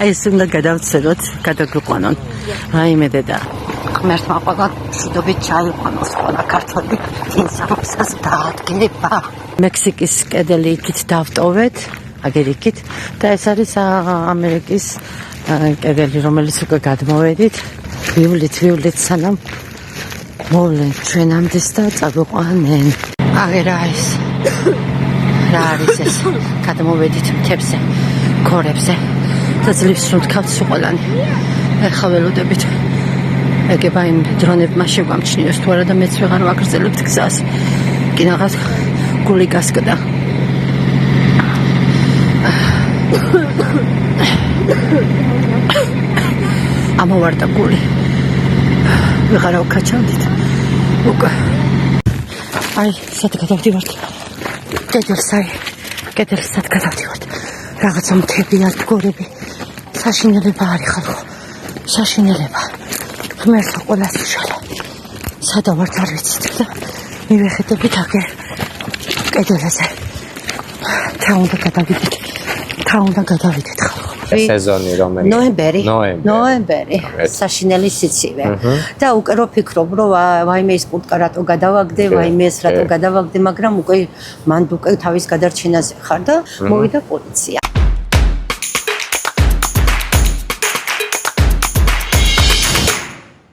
ეს უნდა გადავცელოთ, გადაგვიყვანონ. რაიმე დედა. ღმერთმა ყველა მშვიდობით ჩაიყვანოს ყველა ქართველი ინსამსას დაადგება. მექსიკის კედელი იქით დავტოვეთ, აგერ იქით და ეს არის ამერიკის კედელი, რომელიც უკვე გადმოვედით. ვივლით სანამ მოვლენ ჩვენამდეს და წაგვიყვანენ. აღერა ეს. რა არის ეს? გადმოვედით მთებზე, ქორებზე. და ძლივს რომ თქვათ ყველანი. ეხლა ველოდებით. ეგება იმ დრონებმა შეგვამჩნიოს თუ არა და მეც ვეღარ ვაგრძელებთ გზას. კი რაღაც გული გასკდა. ამოვარდა გული. ვეღარ ავკაჩავდით. უკვე. აი, სად გადავდივართ? კედელს სად გადავდივართ? რაღაცა მთებია, მდგორები. საშინელება არის ხალხო. საშინელება. ღმერთმა ყველას უშალა. სადავართ არ ვიცით და მივეხედებით აგერ კედელზე. თა უნდა გადავიდეთ ხალხო. სეზონი რომელიც ნოემბერი საშინელი სიცივე და უკვე რო ფიქრობ რომ ვაიმე ის კურტკა რატო გადავაგდე ვაიმე ეს რატო გადავაგდე მაგრამ უკვე მანდ უკვე თავის გადარჩენაზე ხარ და მოვიდა პოლიცია